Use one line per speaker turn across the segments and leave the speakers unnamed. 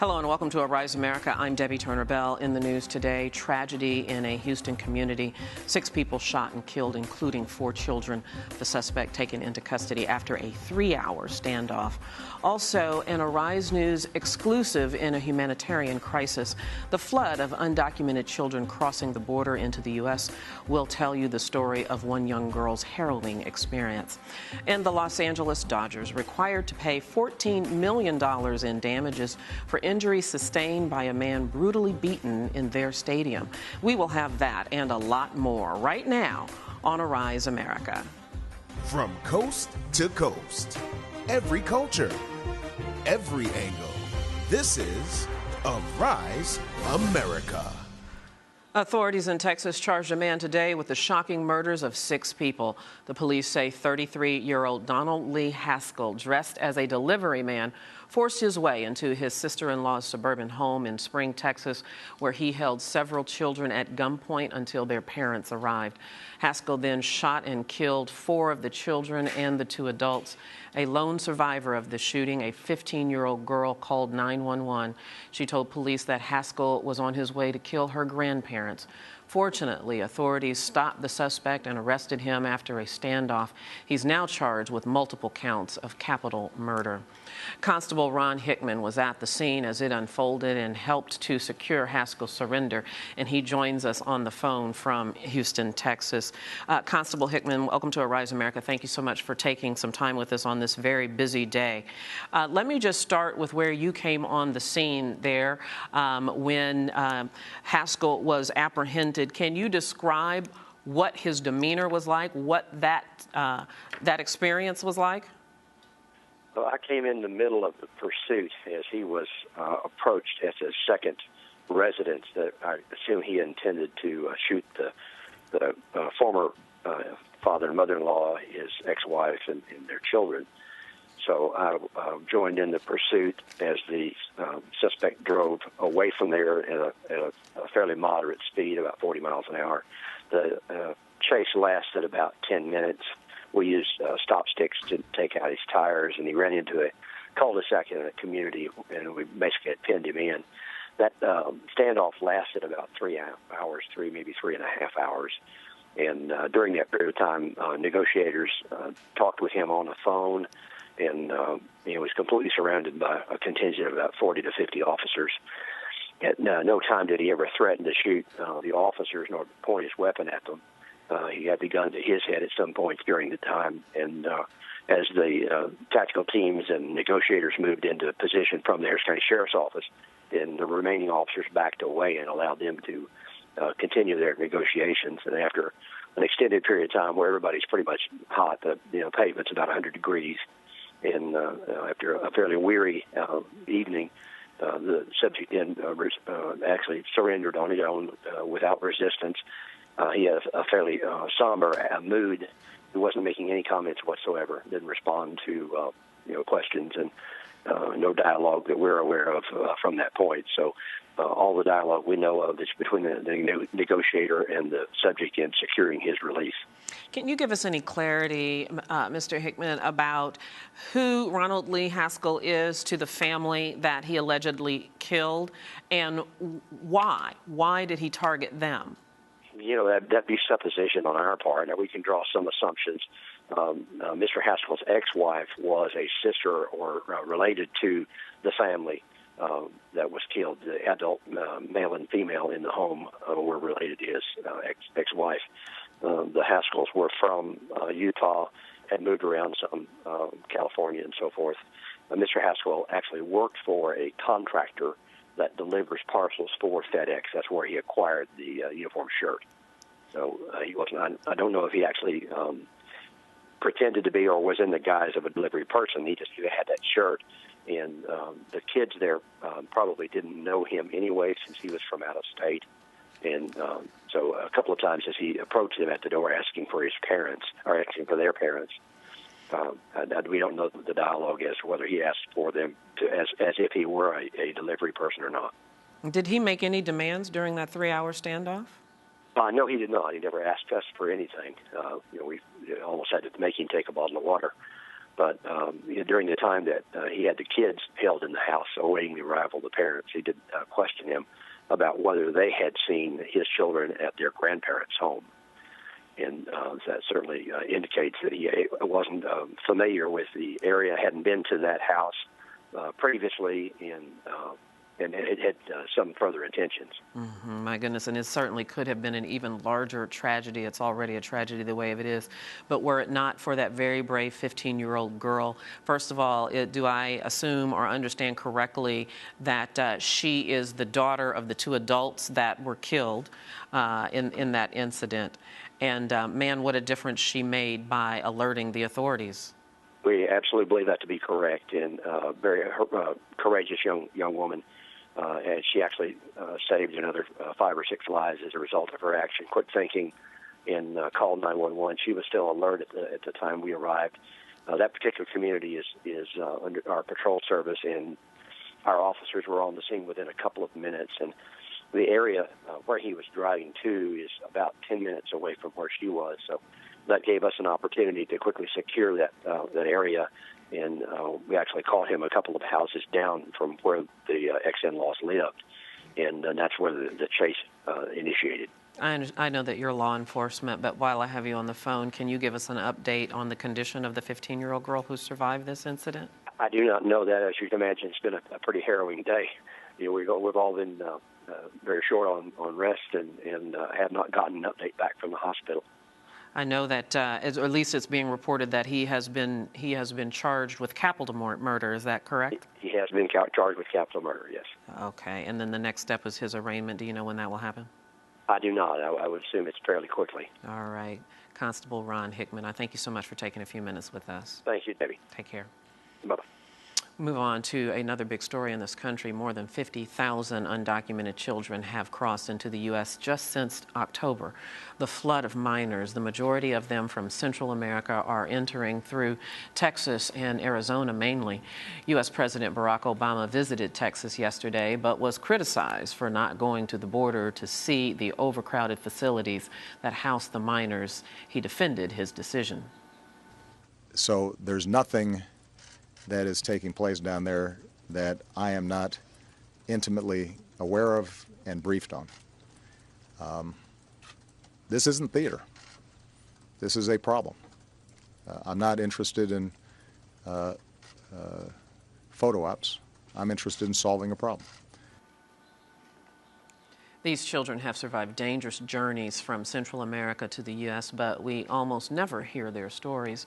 Hello and welcome to Arise America. I'm Debbie Turner Bell. In the news today, tragedy in a Houston community. 6 people shot and killed, including 4 children. The suspect taken into custody after a 3-hour standoff. Also, an Arise News exclusive in a humanitarian crisis. The flood of undocumented children crossing the border into the U.S. will tell you the story of one young girl's harrowing experience. And the Los Angeles Dodgers required to pay $14 million in damages for injuries sustained by a man brutally beaten in their stadium. We will have that and a lot more right now on Arise America.
From coast to coast, every culture, every angle. This is Arise America.
Authorities in Texas charged a man today with the shocking murders of 6 people. The police say 33-year-old Donald Lee Haskell, dressed as a delivery man, forced his way into his sister-in-law's suburban home in Spring, Texas, where he held several children at gunpoint until their parents arrived. Haskell then shot and killed 4 of the children and the 2 adults. A lone survivor of the shooting, a 15-year-old girl, called 911. She told police that Haskell was on his way to kill her grandparents. Fortunately, authorities stopped the suspect and arrested him after a standoff. He's now charged with multiple counts of capital murder. Constable Ron Hickman was at the scene as it unfolded and helped to secure Haskell's surrender, and he joins us on the phone from Houston, Texas. Constable Hickman, welcome to Arise America. Thank you so much for taking some time with us on this very busy day. Let me just start with where you came on the scene there when Haskell was apprehended. Can you describe what his demeanor was like, what that experience was like?
Well, I came in the middle of the pursuit as he was approached at his second residence that I assume he intended to shoot the former father and mother-in-law, his ex-wife, and their children. So I joined in the pursuit as the suspect drove away from there at a fairly moderate speed, about 40 miles an hour. The chase lasted about 10 minutes. We used stop sticks to take out his tires, and he ran into a cul-de-sac in a community, and we basically had pinned him in. That standoff lasted about 3 hours, maybe 3.5 hours. And during that period of time, negotiators talked with him on the phone, and he was completely surrounded by a contingent of about 40 to 50 officers. At no time did he ever threaten to shoot the officers nor point his weapon at them. He had the gun to his head at some points during the time, and as the tactical teams and negotiators moved into position from the Harris County Sheriff's Office, then the remaining officers backed away and allowed them to continue their negotiations. And after an extended period of time where everybody's pretty much hot, the pavement's about 100 degrees, and after a fairly weary evening, the subject then actually surrendered on his own without resistance. He had a fairly somber mood. He wasn't making any comments whatsoever. Didn't respond to questions, and no dialogue that we're aware of from that point. So all the dialogue we know of is between the negotiator and the subject in securing his release.
Can you give us any clarity, Mr. Hickman, about who Ronald Lee Haskell is to the family that he allegedly killed, and why? Why did he target them?
That'd be supposition on our part. Now, we can draw some assumptions. Mr. Haskell's ex-wife was a sister or related to the family that was killed. The adult male and female in the home were related to his ex-wife. The Haskells were from Utah, had moved around some, California and so forth. Mr. Haskell actually worked for a contractor that delivers parcels for FedEx. That's where he acquired the uniform shirt. So he wasn't. I don't know if he actually pretended to be or was in the guise of a delivery person. He just had that shirt, and the kids there probably didn't know him anyway since he was from out of state. And so a couple of times as he approached them at the door asking for his parents or asking for their parents, we don't know the dialogue as to whether he asked for them as if he were a delivery person or not.
Did he make any demands during that 3-hour standoff?
No, he did not. He never asked us for anything. We almost had to make him take a bottle of water. But during the time that he had the kids held in the house awaiting the arrival of the parents, he did question him about whether they had seen his children at their grandparents' home. And that certainly indicates that he wasn't familiar with the area, hadn't been to that house previously, and it had some further intentions.
Mm-hmm, my goodness, and it certainly could have been an even larger tragedy. It's already a tragedy the way it is. But were it not for that very brave 15-year-old girl, first of all, do I assume or understand correctly that she is the daughter of the two adults that were killed in that incident? And man, what a difference she made by alerting the authorities.
We absolutely believe that to be correct, and very courageous young woman. And she actually saved another 5 or 6 lives as a result of her action. Quick thinking, and called 911. She was still alert at the time we arrived. That particular community is under our patrol service, and our officers were on the scene within a couple of minutes. And the area where he was driving to is about 10 minutes away from where she was. So that gave us an opportunity to quickly secure that area. And we actually caught him a couple of houses down from where the ex-in-laws lived. And that's where the chase initiated.
I know that you're law enforcement, but while I have you on the phone, can you give us an update on the condition of the 15-year-old girl who survived this incident?
I do not know that. As you can imagine, it's been a pretty harrowing day. We've all been very short on rest and have not gotten an update back from the hospital.
I know that, or at least it's being reported that he has been charged with capital murder. Is that correct?
He has been charged with capital murder, yes.
Okay, and then the next step is his arraignment. Do you know when that will happen?
I do not. I would assume it's fairly quickly.
All right. Constable Ron Hickman, I thank you so much for taking a few minutes with us.
Thank you, Debbie.
Take care.
Bye-bye.
Move on to another big story in this country. More than 50,000 undocumented children have crossed into the U.S. just since October. The flood of minors, the majority of them from Central America, are entering through Texas and Arizona mainly. U.S. President Barack Obama visited Texas yesterday, but was criticized for not going to the border to see the overcrowded facilities that house the minors. He defended his decision.
So there's nothing that is taking place down there that I am not intimately aware of and briefed on. This isn't theater. This is a problem. I'm not interested in photo ops. I'm interested in solving a problem.
These children have survived dangerous journeys from Central America to the U.S., but we almost never hear their stories.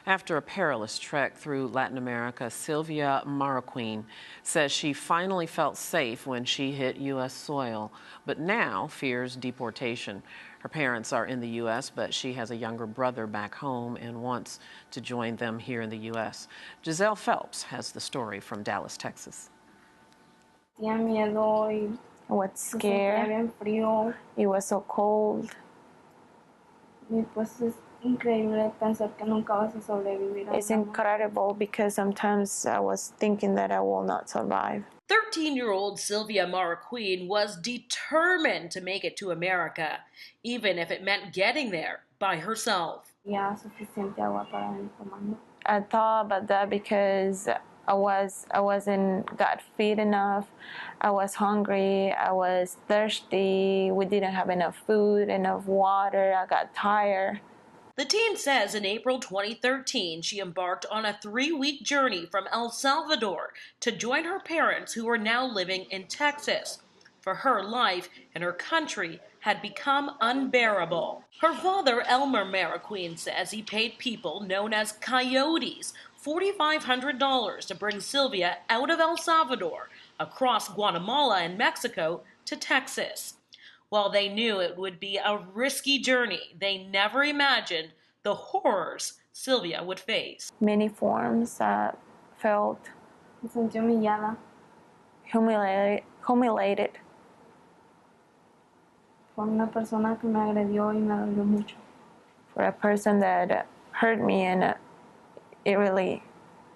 After a perilous trek through Latin America, Sylvia Marroquin says she finally felt safe when she hit U.S. soil, but now fears deportation. Her parents are in the U.S., but she has a younger brother back home and wants to join them here in the U.S. Giselle Phelps has the story from Dallas, Texas.
I was scared. It was so cold. It's incredible because sometimes I was thinking that I will not survive.
13-year-old Sylvia Marroquin was determined to make it to America, even if it meant getting there by herself.
I thought about that because I wasn't got fit enough. I was hungry. I was thirsty. We didn't have enough food, enough water. I got tired.
The teen says in April 2013, she embarked on a 3-week journey from El Salvador to join her parents who are now living in Texas. For her, life in her country had become unbearable. Her father, Elmer Marroquin, says he paid people known as coyotes $4,500 to bring Sylvia out of El Salvador, across Guatemala and Mexico to Texas. While they knew it would be a risky journey, they never imagined the horrors Sylvia would face.
Many forms felt humiliated. For a person that hurt me, and it really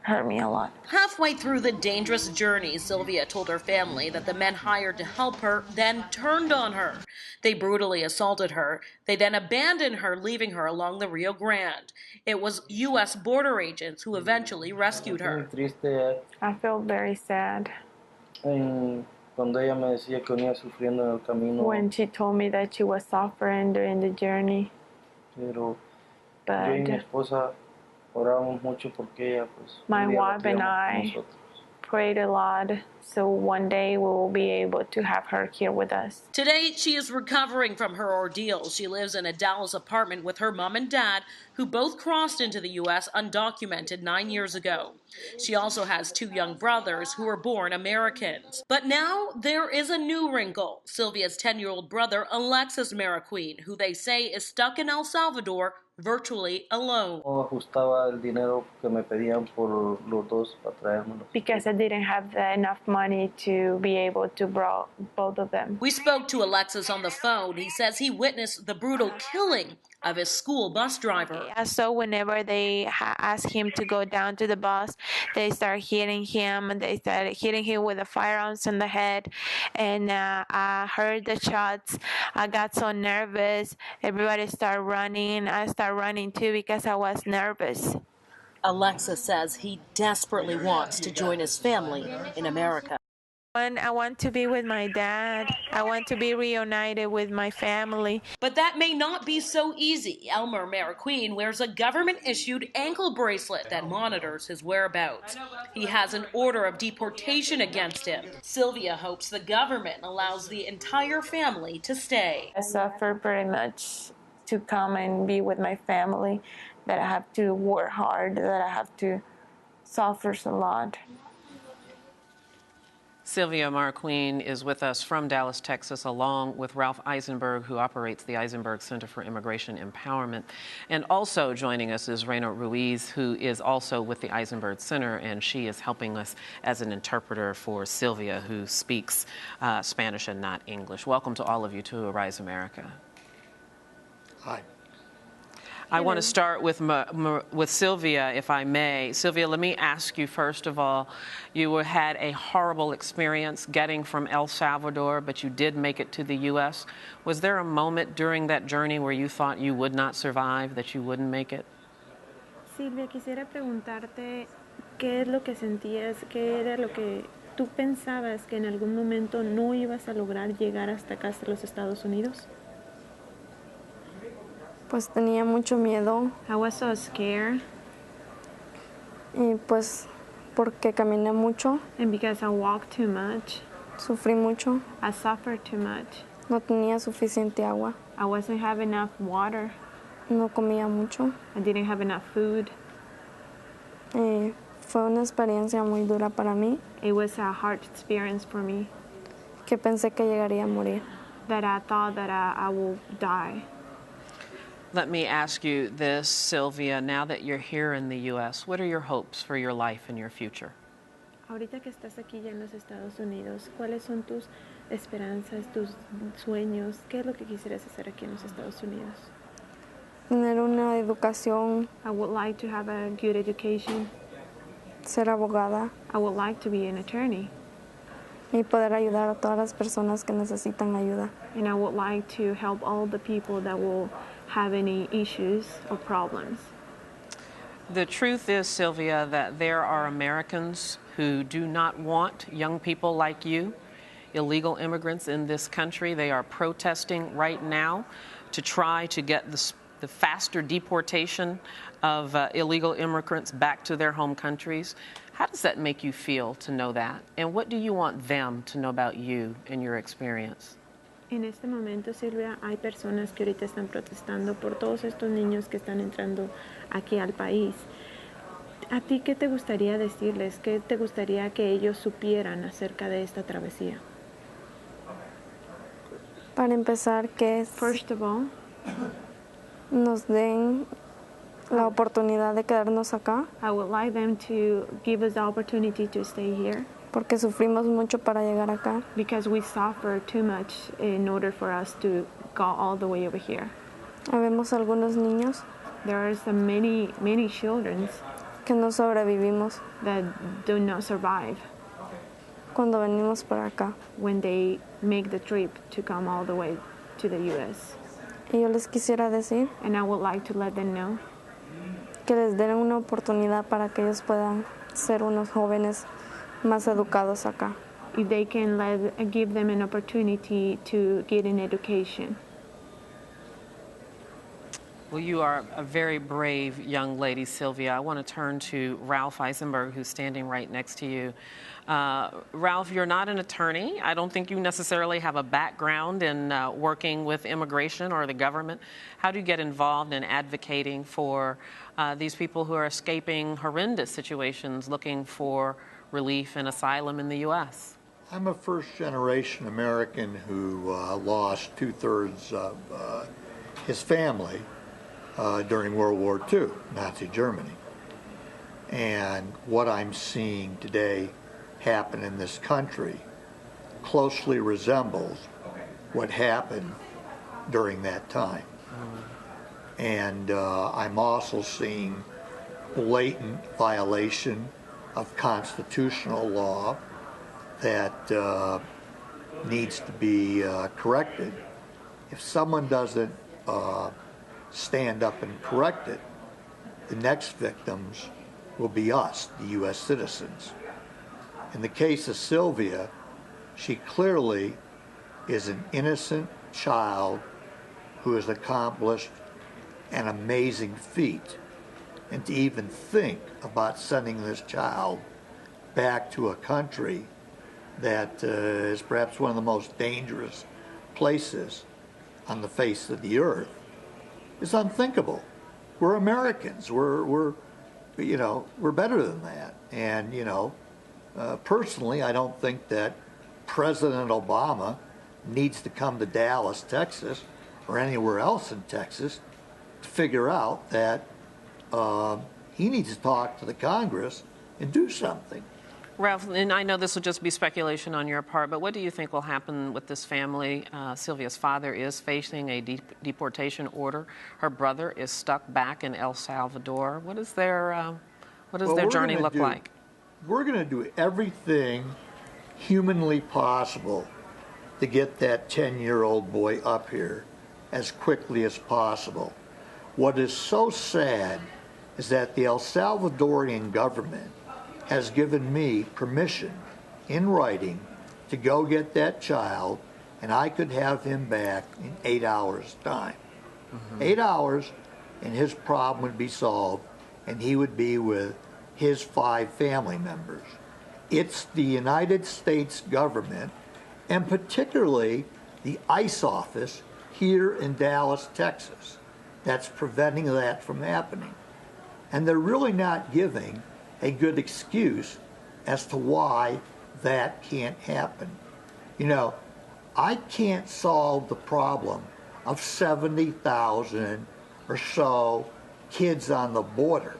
hurt me a lot.
Halfway through the dangerous journey, Sylvia told her family that the men hired to help her then turned on her. They brutally assaulted her. They then abandoned her, leaving her along the Rio Grande. It was U.S. border agents who eventually rescued her.
I feel very sad when she told me that she was suffering during the journey. But my wife and I prayed a lot, so one day we will be able to have her here with us.
Today, she is recovering from her ordeal. She lives in a Dallas apartment with her mom and dad, who both crossed into the U.S. undocumented 9 years ago. She also has 2 young brothers who were born Americans. But now there is a new wrinkle. Sylvia's 10-year-old brother, Alexis Marroquin, who they say is stuck in El Salvador, virtually alone.
Because I didn't have enough money to be able to bring both of them.
We spoke to Alexis on the phone. He says he witnessed the brutal killing of his school bus driver.
So whenever they asked him to go down to the bus, they started hitting him, and they started hitting him with the firearms in the head. And I heard the shots. I got so nervous. Everybody started running. I started running too because I was nervous.
Alexis says he desperately wants to join his family in America.
I want to be with my dad. I want to be reunited with my family.
But that may not be so easy. Elmer Marroquin wears a government-issued ankle bracelet that monitors his whereabouts. He has an order of deportation against him. Sylvia hopes the government allows the entire family to stay.
I suffer pretty much to come and be with my family, that I have to work hard, that I have to suffer a lot.
Sylvia Marroquin is with us from Dallas, Texas, along with Ralph Eisenberg, who operates the Eisenberg Center for Immigration Empowerment. And also joining us is Reina Ruiz, who is also with the Eisenberg Center, and she is helping us as an interpreter for Sylvia, who speaks Spanish and not English. Welcome to all of you to Arise America.
Hi.
I want to start with Sylvia, if I may. Sylvia, let me ask you, first of all, you had a horrible experience getting from El Salvador, but you did make it to the U.S. Was there a moment during that journey where you thought you would not survive, that you wouldn't make it?
Silvia, quisiera preguntarte qué es lo que sentías, qué era lo que tú pensabas que en algún momento no ibas a lograr llegar hasta acá, hasta los Estados Unidos.
Pues tenía mucho miedo.
I was so scared.
Y pues porque caminé mucho.
And because I walked too much.
Sufrí mucho.
I suffered too much.
No tenía suficiente agua.
I wasn't having enough water.
No comía mucho.
I didn't have enough food.
Fue una experiencia muy dura para mí.
It was a hard experience for me.
Que pensé que llegaría a morir.
That I thought that I will die.
Let me ask you this, Sylvia, now that you're here in the U.S., what are your hopes for your life and your future?
Ahorita que estás aquí ya en los Estados Unidos, ¿cuáles son tus esperanzas, tus sueños? ¿Qué es lo que quisieras hacer aquí en los Estados Unidos?
Tener una educación.
I would like to have a good education.
Ser abogada.
I would like to be an attorney.
Y poder ayudar a todas las personas que necesitan ayuda.
And I would like to help all the people that will have any issues or problems.
The truth is, Sylvia, that there are Americans who do not want young people like you, illegal immigrants in this country. They are protesting right now to try to get the faster deportation of illegal immigrants back to their home countries. How does that make you feel to know that? And what do you want them to know about you and your experience?
En este momento, Silvia, hay personas que ahorita están protestando por todos estos niños que están entrando aquí al país. ¿A ti qué te gustaría decirles? ¿Qué te gustaría que ellos supieran acerca de esta travesía?
Para empezar, que
First of all,
nos den la oportunidad de quedarnos acá.
I would like them to give us the opportunity to stay here.
Porque sufrimos mucho para llegar acá.
Because we suffer too much in order for us to go all the way over here.
Habemos algunos niños.
There are so many children.
que no sobrevivimos
that do not survive
cuando venimos para acá.
when they make the trip to come all the way to the U.S.
Y yo les quisiera decir
And I would like to let them know
que les den una oportunidad para que ellos puedan ser unos jóvenes más educados acá.
if they can give them an opportunity to get an education.
Well, you are a very brave young lady, Sylvia. I want to turn to Ralph Eisenberg, who's standing right next to you. Ralph, you're not an attorney. I don't think you necessarily have a background in working with immigration or the government. How do you get involved in advocating for these people who are escaping horrendous situations, looking for relief and asylum in the U.S.?
I'm a first-generation American who lost two-thirds of his family during World War II, Nazi Germany. And what I'm seeing today happen in this country closely resembles what happened during that time. And I'm also seeing blatant violation of constitutional law that needs to be corrected. If someone doesn't stand up and correct it, the next victims will be us, the U.S. citizens. In the case of Sylvia, she clearly is an innocent child who has accomplished an amazing feat. And to even think about sending this child back to a country that is perhaps one of the most dangerous places on the face of the earth is unthinkable. We're Americans. We're better than that. And personally, I don't think that President Obama needs to come to Dallas, Texas, or anywhere else in Texas to figure out that he needs to talk to the Congress and do something.
Ralph, and I know this will just be speculation on your part, but what do you think will happen with this family? Sylvia's father is facing a deportation order. Her brother is stuck back in El Salvador. What does their journey look like?
We're going to do everything humanly possible to get that 10-year-old boy up here as quickly as possible. What is so sad is that the El Salvadorian government has given me permission in writing to go get that child, and I could have him back in 8 hours' time. 8 hours, and his problem would be solved, and he would be with his 5 family members. It's the United States government, and particularly the ICE office here in Dallas, Texas, that's preventing that from happening. And they're really not giving a good excuse as to why that can't happen. I can't solve the problem of 70,000 or so kids on the border.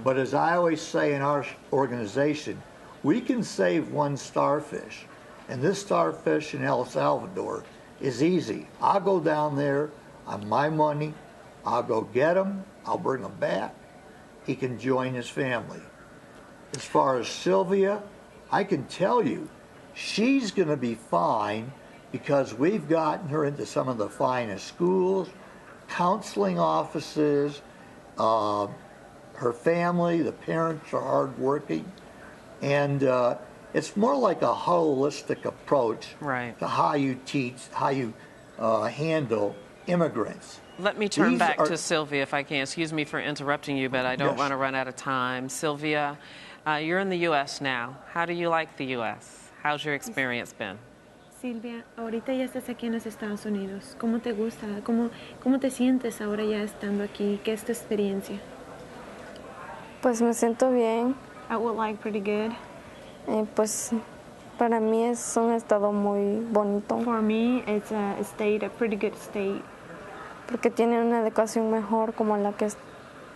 But as I always say in our organization, we can save one starfish. And this starfish in El Salvador is easy. I'll go down there on my money. I'll go get him. I'll bring him back. He can join his family. As far as Sylvia, I can tell you, she's going to be fine because we've gotten her into some of the finest schools, counseling offices, her family, the parents are hardworking, and it's more like a holistic approach to how you teach, how you handle immigrants.
Let me turn back to Sylvia, if I can. Excuse me for interrupting you, but I don't want to run out of time. Sylvia, you're in the U.S. now. How do you like the U.S.? How's your experience been?
Silvia, ahorita ya estás aquí en los Estados Unidos. ¿Cómo te gusta? ¿Cómo te sientes ahora ya estando aquí? ¿Qué es tu experiencia?
Pues me siento bien.
I would like pretty good.
Pues para mí es un estado muy bonito.
For me, it's a pretty good state.
Porque tiene una educación mejor como la que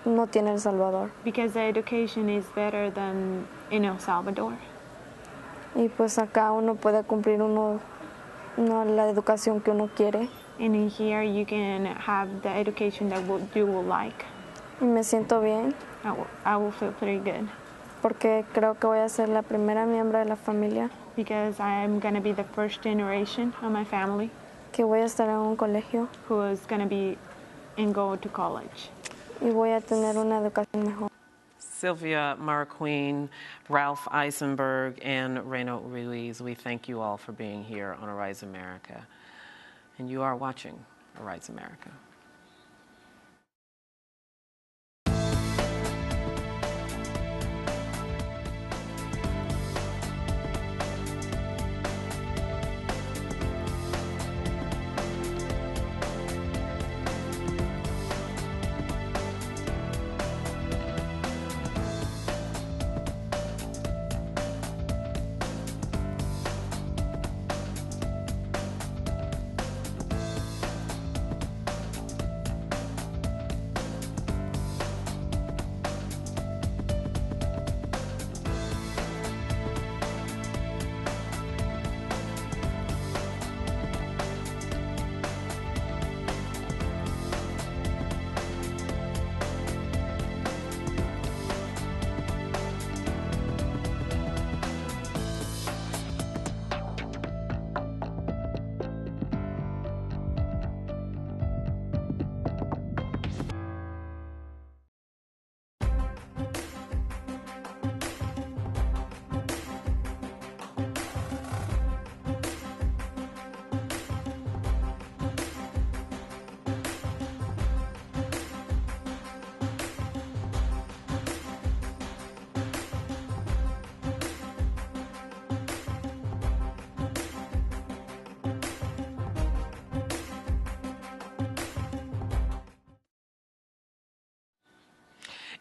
no tiene El Salvador.
Because the education is better than in El Salvador.
Y pues acá uno puede cumplir la educación que uno quiere.
And in here you can have the education that you will like.
Y me siento bien
I will feel pretty good
porque creo que voy a ser la primera miembro de la familia
because I am going to be the first generation of my family
que voy a estar en un colegio
who is going to be and go to college.
y voy a tener una educación mejor.
Sylvia Marqueen, Ralph Eisenberg, and Reno Ruiz, we thank you all for being here on Arise America. And you are watching Arise America.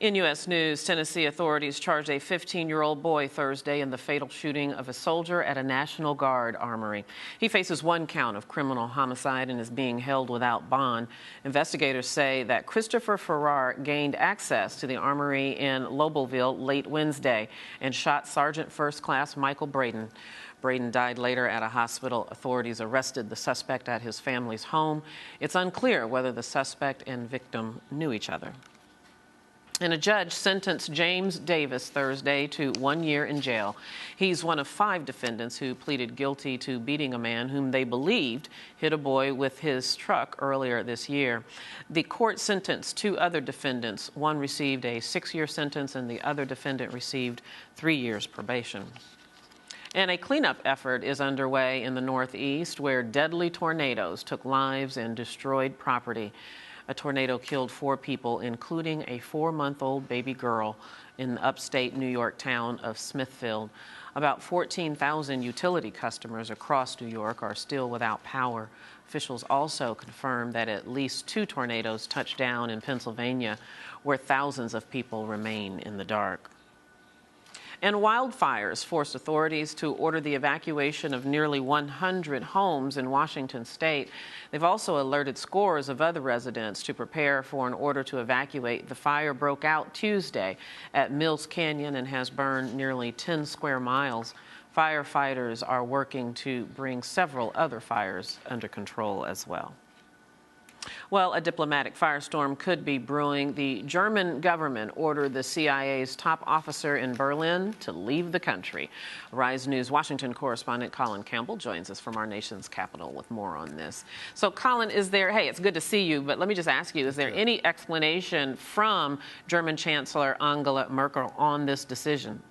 In U.S. News, Tennessee authorities charged a 15-year-old boy Thursday in the fatal shooting of a soldier at a National Guard armory. He faces one count of criminal homicide and is being held without bond. Investigators say that Christopher Farrar gained access to the armory in Lobelville late Wednesday and shot Sergeant First Class Michael Braden. Braden died later at a hospital. Authorities arrested the suspect at his family's home. It's unclear whether the suspect and victim knew each other. And a judge sentenced James Davis Thursday to 1 year in jail. He's one of 5 defendants who pleaded guilty to beating a man whom they believed hit a boy with his truck earlier this year. The court sentenced 2 other defendants. One received a 6-year sentence and the other defendant received 3 years probation. And a cleanup effort is underway in the Northeast where deadly tornadoes took lives and destroyed property. A tornado killed 4 people, including a 4-month-old baby girl in the upstate New York town of Smithfield. About 14,000 utility customers across New York are still without power. Officials also confirmed that at least 2 tornadoes touched down in Pennsylvania, where thousands of people remain in the dark. And wildfires forced authorities to order the evacuation of nearly 100 homes in Washington state. They've also alerted scores of other residents to prepare for an order to evacuate. The fire broke out Tuesday at Mills Canyon and has burned nearly 10 square miles. Firefighters are working to bring several other fires under control as well. Well, a diplomatic firestorm could be brewing. The German government ordered the CIA's top officer in Berlin to leave the country. Rise News Washington correspondent Colin Campbell joins us from our nation's capital with more on this. So, Colin, hey, it's good to see you, but let me just ask you, is there any explanation from German Chancellor Angela Merkel on this decision?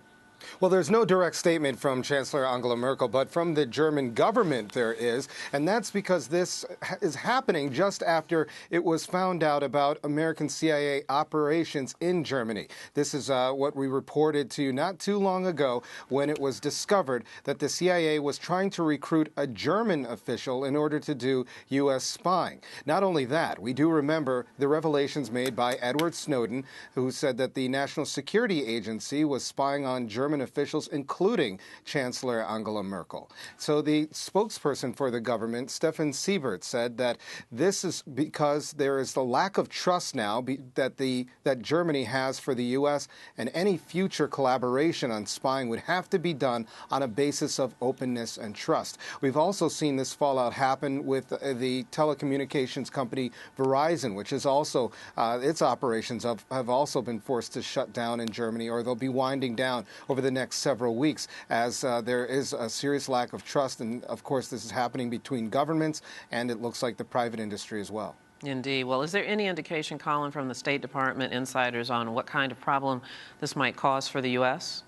Well, there's no direct statement from Chancellor Angela Merkel, but from the German government there is, and that's because this is happening just after it was found out about American CIA operations in Germany. This is what we reported to you not too long ago when it was discovered that the CIA was trying to recruit a German official in order to do U.S. spying. Not only that, we do remember the revelations made by Edward Snowden, who said that the National Security Agency was spying on German German officials, including Chancellor Angela Merkel. So the spokesperson for the government, Stefan Siebert, said that this is because there is the lack of trust now that Germany has for the U.S., and any future collaboration on spying would have to be done on a basis of openness and trust. We've also seen this fallout happen with the telecommunications company Verizon, which is also, its operations have also been forced to shut down in Germany, or they'll be winding down over the next several weeks as there is a serious lack of trust. And, of course, this is happening between governments and it looks like the private industry as well.
Indeed. Well, is there any indication, Colin, from the State Department insiders on what kind of problem this might cause for the U.S.?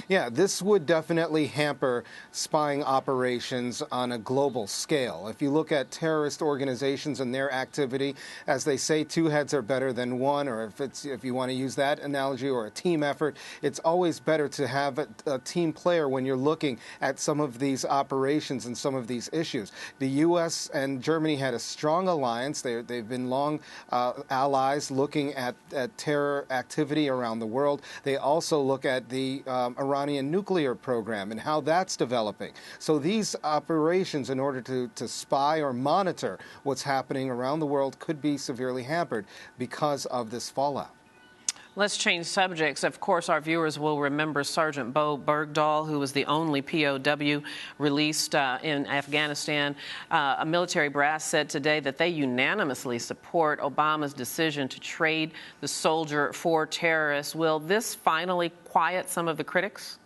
Yeah, this would definitely hamper spying operations on a global scale. If you look at terrorist organizations and their activity, as they say, two heads are better than one, or if you want to use that analogy, or a team effort, it's always better to have a team player when you're looking at some of these operations and some of these issues. The U.S. and Germany had a strong alliance. They've been long allies looking at terror activity around the world. They also look at the Iranian nuclear program and how that's developing. So these operations, in order to spy or monitor what's happening around the world, could be severely hampered because of this fallout.
Let's change subjects. Of course, our viewers will remember Sergeant Bo Bergdahl, who was the only POW released in Afghanistan. A military brass said today that they unanimously support Obama's decision to trade the soldier for terrorists. Will this finally quiet some of the critics?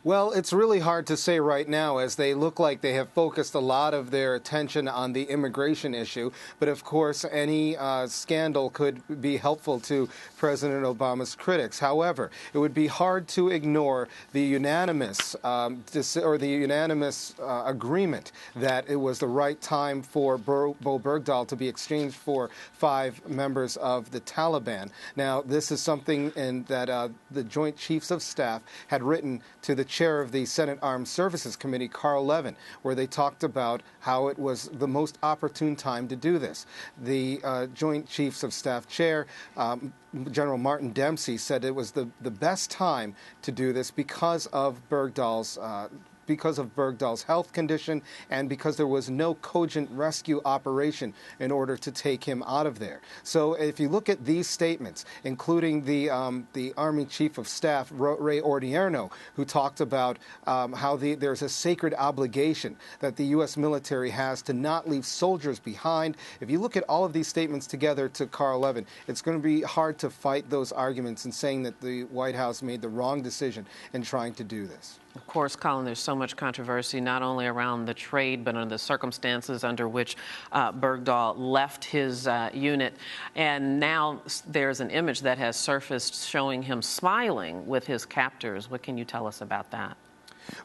Well, it's really hard to say right now, as they look like they have focused a lot of their attention on the immigration issue. But of course, any scandal could be helpful to President Obama's critics. However, it would be hard to ignore the unanimous agreement that it was the right time for Bo Bergdahl to be exchanged for 5 members of the Taliban. Now, this is something that the Joint Chiefs of Staff had written to the chair of the Senate Armed Services Committee, Carl Levin, where they talked about how it was the most opportune time to do this. The Joint Chiefs of Staff chair, General Martin Dempsey, said it was the best time to do this because of Bergdahl's health condition and because there was no cogent rescue operation in order to take him out of there. So if you look at these statements, including the Army Chief of Staff, Ray Odierno, who talked about how there's a sacred obligation that the U.S. military has to not leave soldiers behind. If you look at all of these statements together to Carl Levin, it's going to be hard to fight those arguments in saying that the White House made the wrong decision in trying to do this.
Of course, Colin, there's so much controversy, not only around the trade, but under the circumstances under which Bergdahl left his unit. And now there's an image that has surfaced showing him smiling with his captors. What can you tell us about that?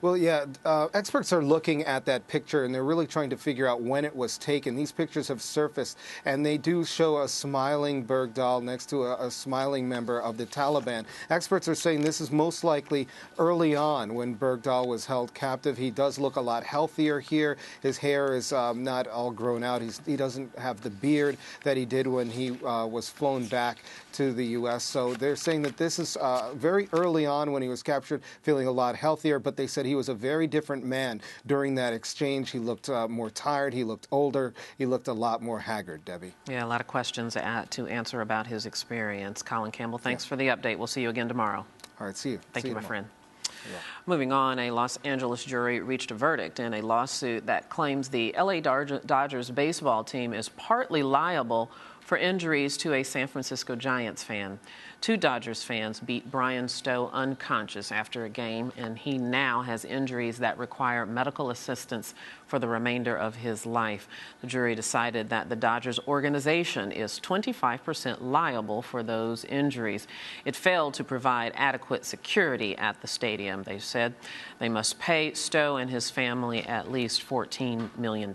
Well, yeah, experts are looking at that picture, and they're really trying to figure out when it was taken. These pictures have surfaced, and they do show a smiling Bergdahl next to a smiling member of the Taliban. Experts are saying this is most likely early on when Bergdahl was held captive. He does look a lot healthier here. His hair is not all grown out. He doesn't have the beard that he did when he was flown back to the U.S. So they're saying that this is very early on when he was captured, feeling a lot healthier, but they said he was a very different man during that exchange. He looked more tired. He looked older. He looked a lot more haggard, Debbie.
Yeah, a lot of questions to answer about his experience. Colin Campbell, thanks for the update. We'll see you again tomorrow.
All right, see you.
Thank you, my friend.
Yeah.
Moving on, a Los Angeles jury reached a verdict in a lawsuit that claims the L.A. Dodgers baseball team is partly liable for injuries to a San Francisco Giants fan. 2 Dodgers fans beat Brian Stowe unconscious after a game, and he now has injuries that require medical assistance for the remainder of his life. The jury decided that the Dodgers organization is 25% liable for those injuries. It failed to provide adequate security at the stadium. They said they must pay Stowe and his family at least $14 million.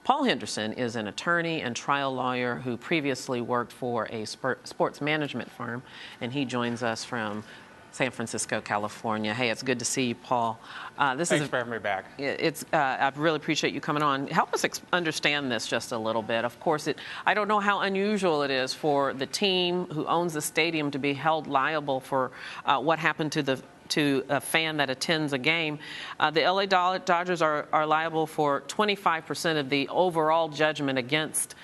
Paul Henderson is an attorney and trial lawyer who previously worked for a sports management firm, and he joins us from San Francisco, California. Hey, it's good to see you, Paul.
Thanks for having me back.
I really appreciate you coming on. Help us understand this just a little bit. Of course, I don't know how unusual it is for the team who owns the stadium to be held liable for what happened to the to a fan that attends a game. The LA Dodgers are liable for 25% of the overall judgment against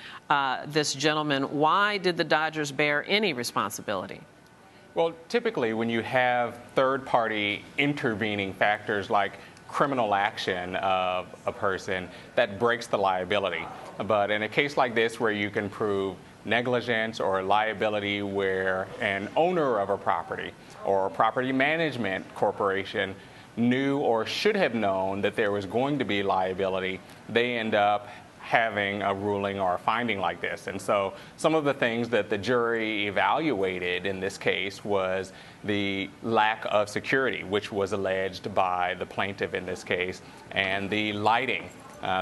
this gentleman. Why did the Dodgers bear any responsibility?
Well, typically when you have third-party intervening factors like criminal action of a person, that breaks the liability. But in a case like this where you can prove negligence or liability where an owner of a property or a property management corporation knew or should have known that there was going to be liability, they end up having a ruling or a finding like this. And so some of the things that the jury evaluated in this case was the lack of security, which was alleged by the plaintiff in this case, and the lighting.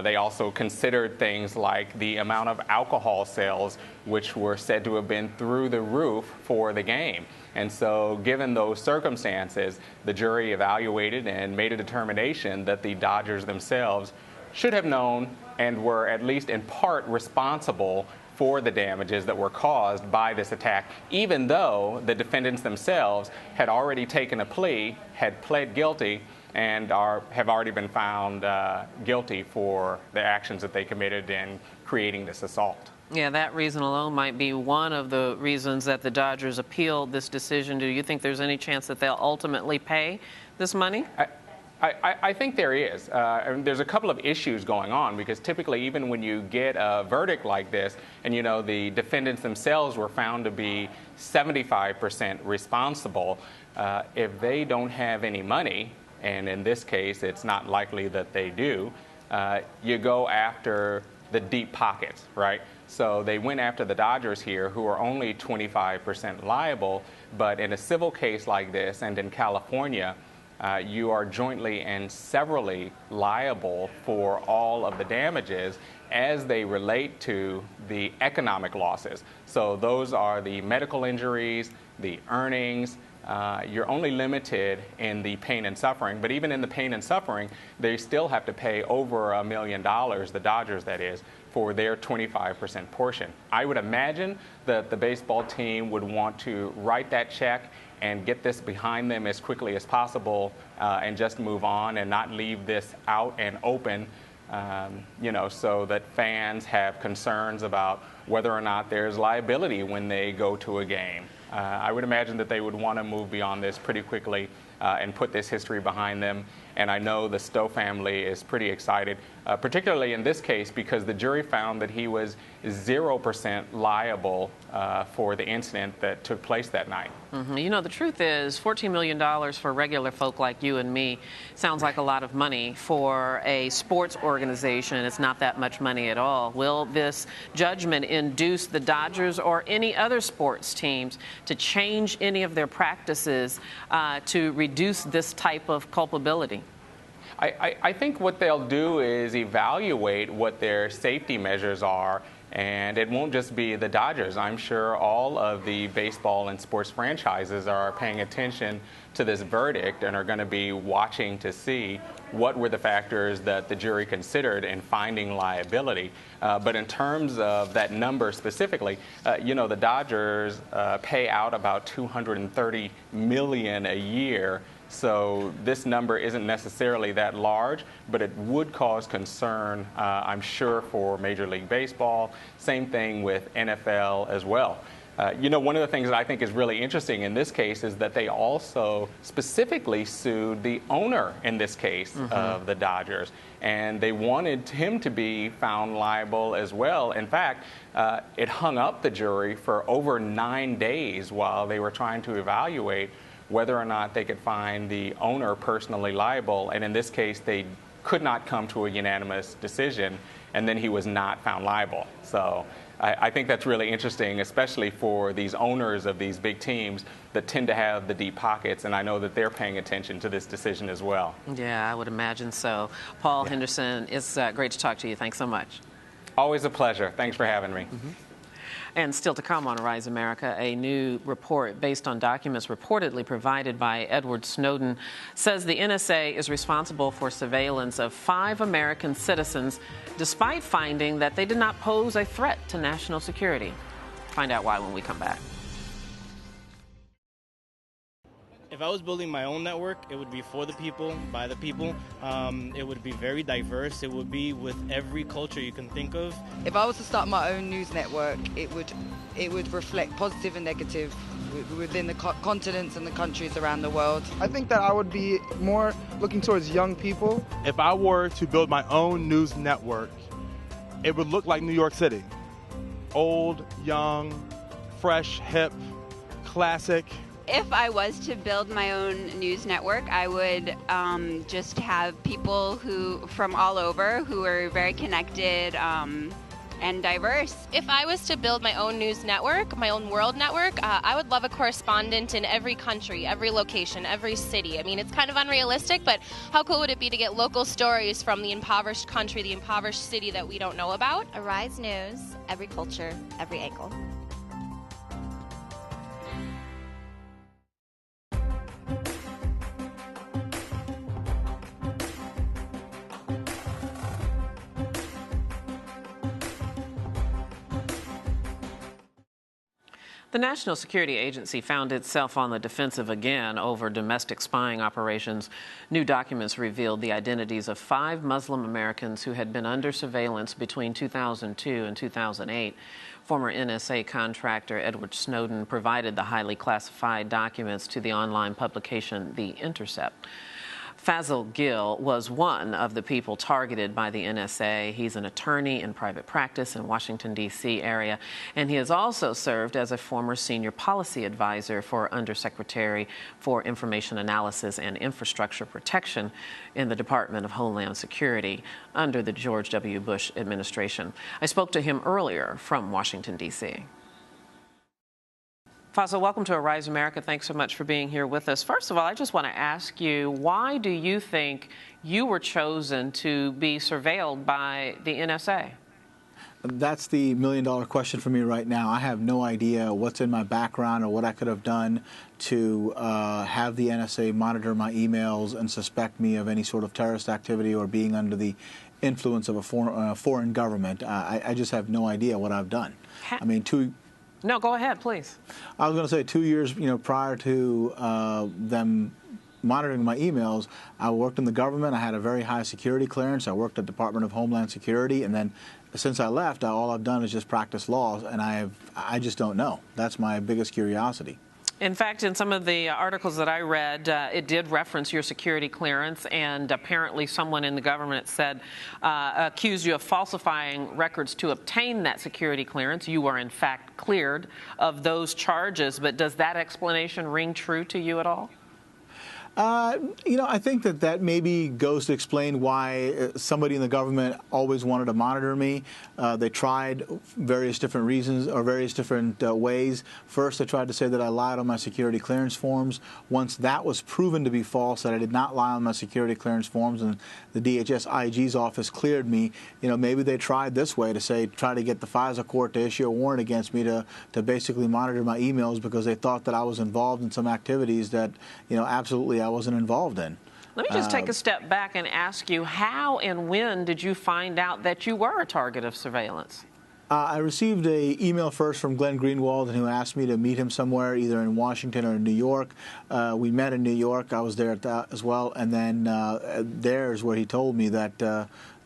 They also considered things like the amount of alcohol sales, which were said to have been through the roof for the game. And so given those circumstances, the jury evaluated and made a determination that the Dodgers themselves should have known and were at least in part responsible for the damages that were caused by this attack, even though the defendants themselves had already taken a plea, had pled guilty, and have already been found guilty for the actions that they committed in creating this assault.
Yeah, that reason alone might be one of the reasons that the Dodgers appealed this decision. Do you think there's any chance that they'll ultimately pay this money?
I think there is. There's a couple of issues going on because typically even when you get a verdict like this and, you know, the defendants themselves were found to be 75% responsible, if they don't have any money, and in this case it's not likely that they do, you go after the deep pockets, right? So they went after the Dodgers here, who are only 25% liable, but in a civil case like this and in California, you are jointly and severally liable for all of the damages as they relate to the economic losses. So those are the medical injuries, the earnings. You're only limited in the pain and suffering, but even in the pain and suffering, they still have to pay over $1 million, the Dodgers that is, for their 25% portion. I would imagine that the baseball team would want to write that check and get this behind them as quickly as possible and just move on and not leave this out and open, so that fans have concerns about whether or not there's liability when they go to a game. I would imagine that they would want to move beyond this pretty quickly and put this history behind them. And I know the Stowe family is pretty excited, particularly in this case because the jury found that he was 0% liable for the incident that took place that night.
Mm-hmm. You know, the truth is $14 million for regular folk like you and me sounds like a lot of money. For a sports organization, it's not that much money at all. Will this judgment induce the Dodgers or any other sports teams to change any of their practices to reduce this type of culpability?
I think what they'll do is evaluate what their safety measures are, and it won't just be the Dodgers. I'm sure all of the baseball and sports franchises are paying attention to this verdict and are going to be watching to see what were the factors that the jury considered in finding liability. But in terms of that number specifically, the Dodgers pay out about $230 million a year. So this number isn't necessarily that large, but it would cause concern, I'm sure, for Major League Baseball. Same thing with NFL as well. One of the things that I think is really interesting in this case is that they also specifically sued the owner in this case of the Dodgers, and they wanted him to be found liable as well. In fact, it hung up the jury for over 9 days while they were trying to evaluate whether or not they could find the owner personally liable, and in this case they could not come to a unanimous decision, and then he was not found liable. So I think that's really interesting, especially for these owners of these big teams that tend to have the deep pockets, and I know that they're paying attention to this decision as well.
Yeah, I would imagine so. Paul Henderson, it's great to talk to you. Thanks so much.
Always a pleasure. Thanks for having me.
And still to come on Rise America, a new report based on documents reportedly provided by Edward Snowden says the NSA is responsible for surveillance of 5 American citizens, despite finding that they did not pose a threat to national security. Find out why when we come back.
If I was building my own network, it would be for the people, by the people. It would be very diverse. It would be with every culture you can think of.
If I was to start my own news network, it would reflect positive and negative within the continents and the countries around the world.
I think that I would be more looking towards young people.
If I were to build my own news network, it would look like New York City. Old, young, fresh, hip, classic.
If I was to build my own news network, I would just have people from all over who are very connected and diverse.
If I was to build my own news network, my own world network, I would love a correspondent in every country, every location, every city. I mean, it's kind of unrealistic, but how cool would it be to get local stories from the impoverished country, the impoverished city that we don't know about?
Arise News, every culture, every angle.
The National Security Agency found itself on the defensive again over domestic spying operations. New documents revealed the identities of 5 Muslim Americans who had been under surveillance between 2002 and 2008. Former NSA contractor Edward Snowden provided the highly classified documents to the online publication The Intercept. Fazil Gill was one of the people targeted by the NSA. He's an attorney in private practice in Washington, D.C. area, and he has also served as a former senior policy advisor for Undersecretary for Information Analysis and Infrastructure Protection in the Department of Homeland Security under the George W. Bush administration. I spoke to him earlier from Washington, D.C. Fazil, welcome to Arise America. Thanks so much for being here with us. First of all, I just want to ask you, why do you think you were chosen to be surveilled by the NSA?
That's the million-dollar question for me right now. I have no idea what's in my background or what I could have done to have the NSA monitor my emails and suspect me of any sort of terrorist activity or being under the influence of a foreign government. I just have no idea what I've done. I mean,
No, go ahead, please.
I was going to say 2 years, prior to them monitoring my emails, I worked in the government. I had a very high security clearance. I worked at the Department of Homeland Security, and then since I left, all I've done is just practice law, and I just don't know. That's my biggest curiosity.
In fact, in some of the articles that I read, it did reference your security clearance, and apparently someone in the government said, accused you of falsifying records to obtain that security clearance. You were, in fact, cleared of those charges, but does that explanation ring true to you at all?
I think that maybe goes to explain why somebody in the government always wanted to monitor me. They tried various different reasons or various different ways. First, they tried to say that I lied on my security clearance forms. Once that was proven to be false, that I did not lie on my security clearance forms, and the DHS IG's office cleared me, maybe they tried this way to try to get the FISA court to issue a warrant against me to basically monitor my emails because they thought that I was involved in some activities that, absolutely I wasn't involved in.
Let me just take a step back and ask you, how and when did you find out that you were a target of surveillance?
I received an email first from Glenn Greenwald, who asked me to meet him somewhere, either in Washington or in New York. We met in New York. I was there at that as well. And then there's where he told me that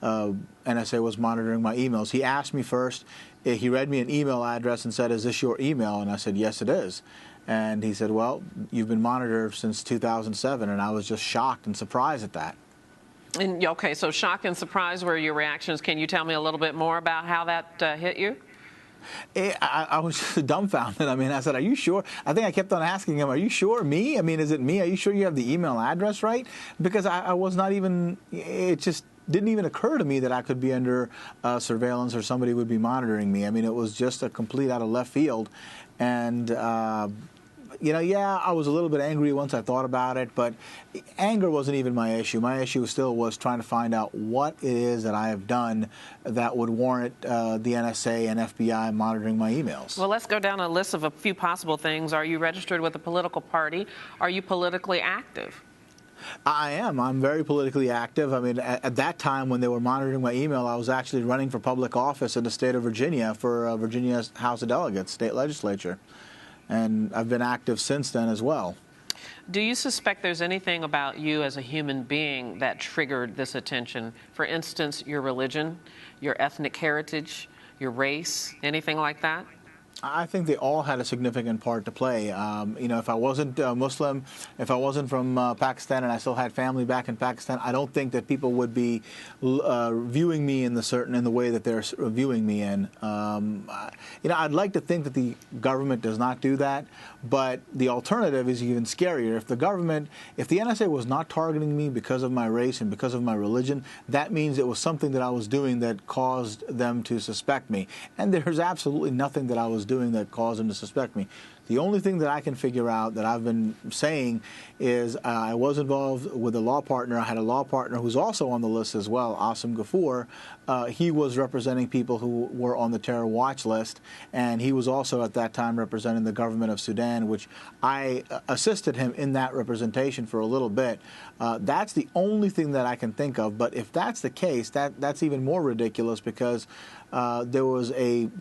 NSA was monitoring my emails. He asked me first, he read me an email address and said, "Is this your email?" And I said, "Yes, it is." And he said, "Well, you've been monitored since 2007, and I was just shocked and surprised at that.
And, okay, so shock and surprise were your reactions. Can you tell me a little bit more about how that hit you?
I was just dumbfounded. I mean, I said, "Are you sure?" I think I kept on asking him, "Are you sure? Me? I mean, is it me? Are you sure you have the email address right?" Because I was not even, it just didn't even occur to me that I could be under surveillance or somebody would be monitoring me. I mean, it was just a complete out of left field. And, yeah, I was a little bit angry once I thought about it, but anger wasn't even my issue. My issue still was trying to find out what it is that I have done that would warrant the NSA and FBI monitoring my emails.
Well, let's go down a list of a few possible things. Are you registered with a political party? Are you politically active?
I am. I'm very politically active. I mean, at that time when they were monitoring my email, I was actually running for public office in the state of Virginia for Virginia's House of Delegates, state legislature. And I've been active since then as well.
Do you suspect there's anything about you as a human being that triggered this attention? For instance, your religion, your ethnic heritage, your race, anything like that?
I think they all had a significant part to play. You know, if I wasn't Muslim, if I wasn't from Pakistan and I still had family back in Pakistan, I don't think that people would be viewing me in the way that they're viewing me in. You know, I'd like to think that the government does not do that, but the alternative is even scarier. If the NSA was not targeting me because of my race and because of my religion, that means it was something that I was doing that caused them to suspect me. And there's absolutely nothing that I was doing that caused them to suspect me. The only thing that I can figure out that I've been saying is I was involved with a law partner. I had a law partner who's also on the list as well, Asim Ghafoor. He was representing people who were on the terror watch list, and he was also at that time representing the government of Sudan, which I assisted him in that representation for a little bit. That's the only thing that I can think of. But if that's the case, that's even more ridiculous because there were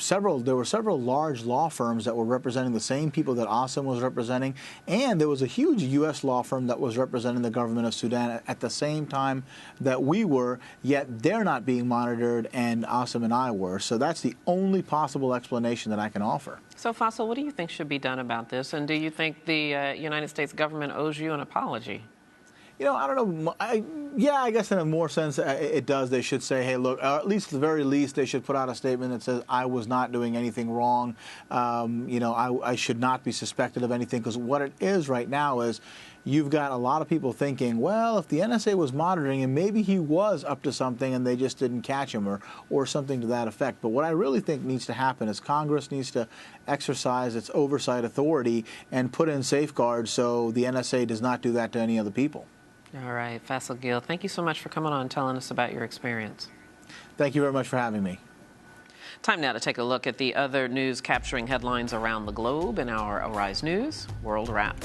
several large law firms that were representing the same people that Asim was representing, and there was a huge U.S. law firm that was representing the government of Sudan at the same time that we were, yet they're not being monitored, and Asim and I were. So that's the only possible explanation that I can offer.
So, Faisal, what do you think should be done about this, and do you think the United States government owes you an apology?
You know, I don't know. Yeah, I guess in a more sense it does. They should say, hey, look, or at least at the very least, they should put out a statement that says, I was not doing anything wrong. You know, I should not be suspected of anything. Because what it is right now is you've got a lot of people thinking, well, if the NSA was monitoring him, maybe he was up to something and they just didn't catch him or something to that effect. But what I really think needs to happen is Congress needs to exercise its oversight authority and put in safeguards so the NSA does not do that to any other people.
All right, Faisal Gill, thank you so much for coming on and telling us about your experience.
Thank you very much for having me.
Time now to take a look at the other news capturing headlines around the globe in our Arise News World Wrap.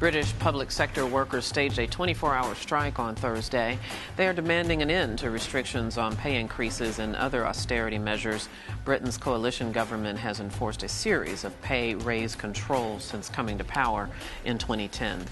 British public sector workers staged a 24-hour strike on Thursday. They are demanding an end to restrictions on pay increases and other austerity measures. Britain's coalition government has enforced a series of pay raise controls since coming to power in 2010.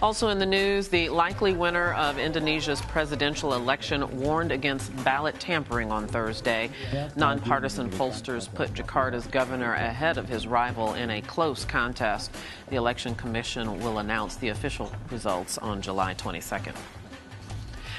Also in the news, the likely winner of Indonesia's presidential election warned against ballot tampering on Thursday. Nonpartisan pollsters put Jakarta's governor ahead of his rival in a close contest. The Election Commission will announce the official results on July 22nd.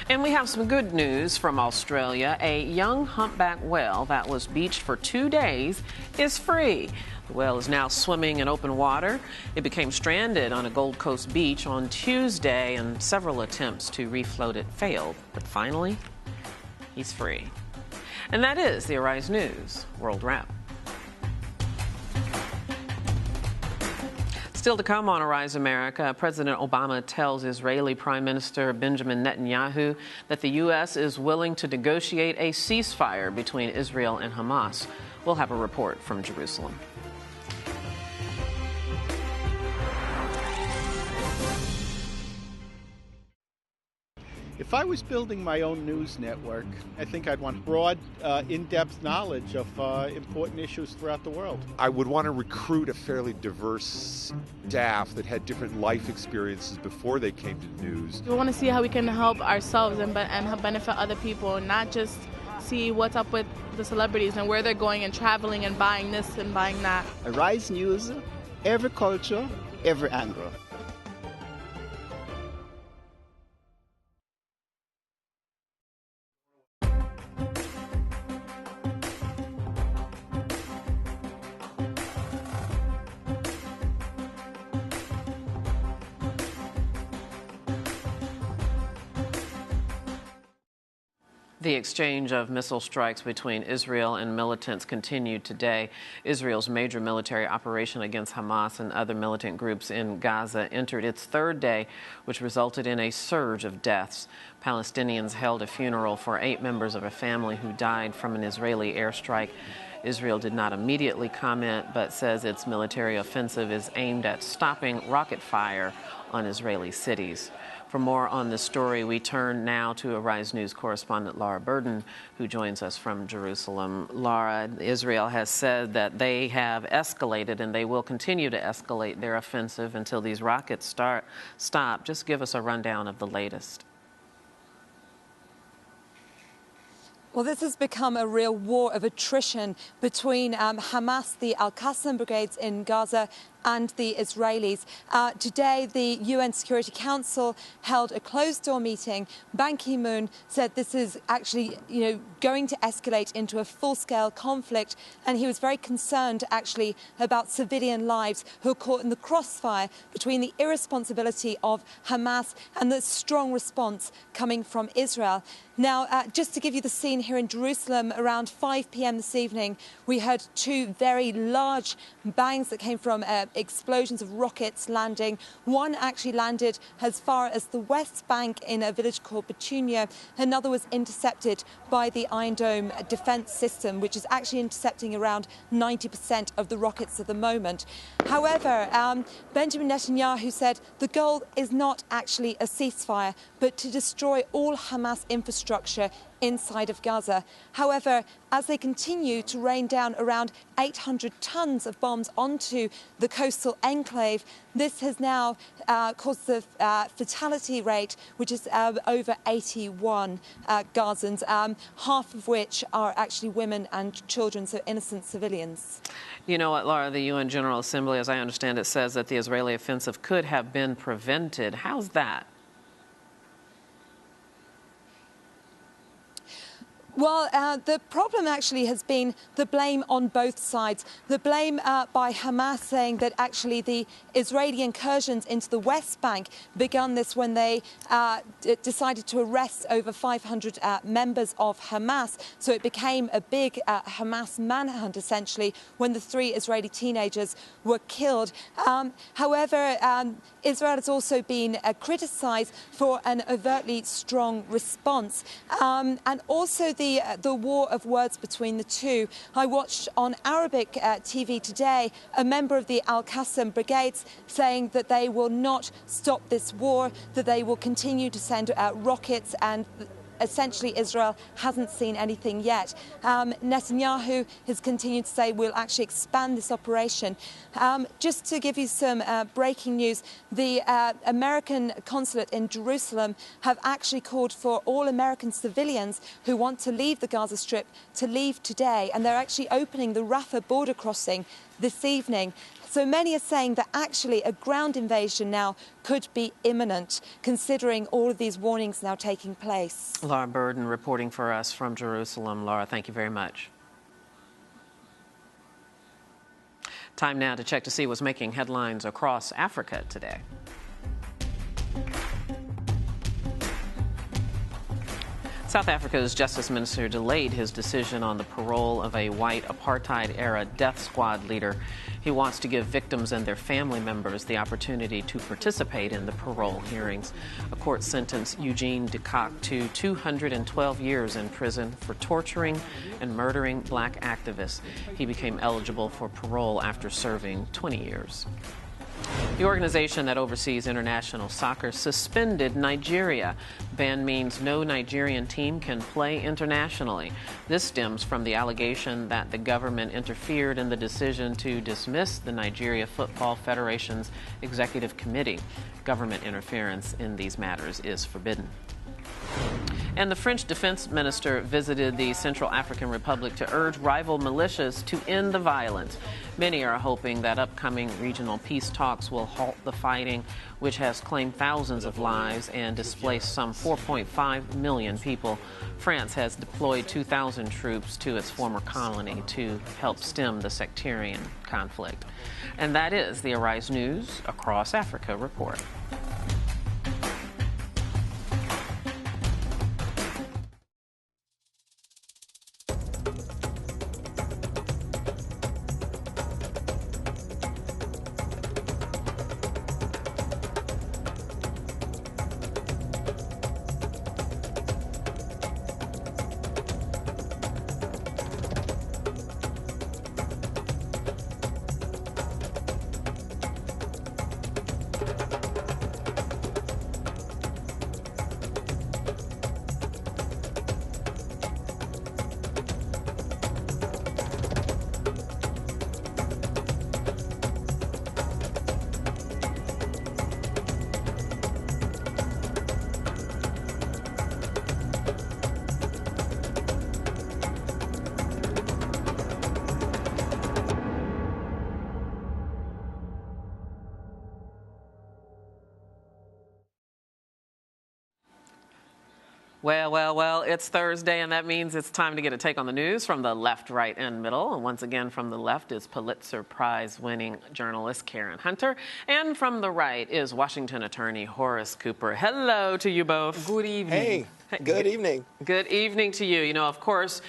And we have some good news from Australia. A young humpback whale that was beached for 2 days is free. The whale is now swimming in open water. It became stranded on a Gold Coast beach on Tuesday, and several attempts to refloat it failed. But finally, he's free. And that is the Arise News World Wrap. Still to come on Arise America, President Obama tells Israeli Prime Minister Benjamin Netanyahu that the U.S. is willing to negotiate a ceasefire between Israel and Hamas. We'll have a report from Jerusalem.
If I was building my own news network, I think I'd want broad, in-depth knowledge of important issues throughout the world.
I would want to recruit a fairly diverse staff that had different life experiences before they came to news.
We want to see how we can help ourselves and help benefit other people, and not just see what's up with the celebrities and where they're going and traveling and buying this and buying that.
Arise News, every culture, every angle.
The exchange of missile strikes between Israel and militants continued today. Israel's major military operation against Hamas and other militant groups in Gaza entered its third day, which resulted in a surge of deaths. Palestinians held a funeral for 8 members of a family who died from an Israeli airstrike. Israel did not immediately comment, but says its military offensive is aimed at stopping rocket fire on Israeli cities. For more on this story, we turn now to Arise News correspondent Laura Burden, who joins us from Jerusalem. Laura, Israel has said that they have escalated and they will continue to escalate their offensive until these rockets stop. Just give us a rundown of the latest.
Well, this has become a real war of attrition between Hamas, the Al-Qassam brigades in Gaza, and the Israelis. Today, the UN Security Council held a closed-door meeting. Ban Ki-moon said this is actually, going to escalate into a full-scale conflict, and he was very concerned, actually, about civilian lives who are caught in the crossfire between the irresponsibility of Hamas and the strong response coming from Israel. Now, just to give you the scene here in Jerusalem, around 5 p.m. this evening, we heard two very large bangs that came from explosions of rockets landing. One actually landed as far as the West Bank in a village called Petunia. Another was intercepted by the Iron Dome defense system, which is actually intercepting around 90% of the rockets at the moment. However, Benjamin Netanyahu said the goal is not actually a ceasefire, but to destroy all Hamas infrastructure inside of Gaza. However, as they continue to rain down around 800 tons of bombs onto the coastal enclave, this has now caused the fatality rate, which is over 81 Gazans, half of which are actually women and children, so innocent civilians.
You know what, Laura, the UN General Assembly, as I understand it, says that the Israeli offensive could have been prevented. How's that?
Well, the problem actually has been the blame on both sides. The blame by Hamas saying that actually the Israeli incursions into the West Bank began this when they decided to arrest over 500 members of Hamas. So it became a big Hamas manhunt, essentially, when the 3 Israeli teenagers were killed. However, Israel has also been criticised for an overtly strong response. And also the war of words between the two. I watched on Arabic TV today a member of the Al-Qassam brigades saying that they will not stop this war, that they will continue to send rockets, and essentially Israel hasn't seen anything yet. Netanyahu has continued to say we'll actually expand this operation. Just to give you some breaking news, the American consulate in Jerusalem have actually called for all American civilians who want to leave the Gaza Strip to leave today, and they're actually opening the Rafah border crossing this evening. So many are saying that actually a ground invasion now could be imminent, considering all of these warnings now taking place.
Laura Burden reporting for us from Jerusalem. Laura, thank you very much. Time now to check to see what's making headlines across Africa today. South Africa's Justice Minister delayed his decision on the parole of a white apartheid-era death squad leader. He wants to give victims and their family members the opportunity to participate in the parole hearings. A court sentenced Eugene de Kock to 212 years in prison for torturing and murdering black activists. He became eligible for parole after serving 20 years. The organization that oversees international soccer suspended Nigeria. Ban means no Nigerian team can play internationally. This stems from the allegation that the government interfered in the decision to dismiss the Nigeria Football Federation's executive committee. Government interference in these matters is forbidden. And the French defense minister visited the Central African Republic to urge rival militias to end the violence. Many are hoping that upcoming regional peace talks will halt the fighting, which has claimed thousands of lives and displaced some 4.5 million people. France has deployed 2,000 troops to its former colony to help stem the sectarian conflict. And that is the Arise News Across Africa report. Well, it's Thursday, and that means it's time to get a take on the news from the left, right, and middle. And once again, from the left is Pulitzer Prize-winning journalist Karen Hunter, and from the right is Washington attorney Horace Cooper. Hello to you both.
Good evening. Hey, good evening.
Good evening to you. You know, of course,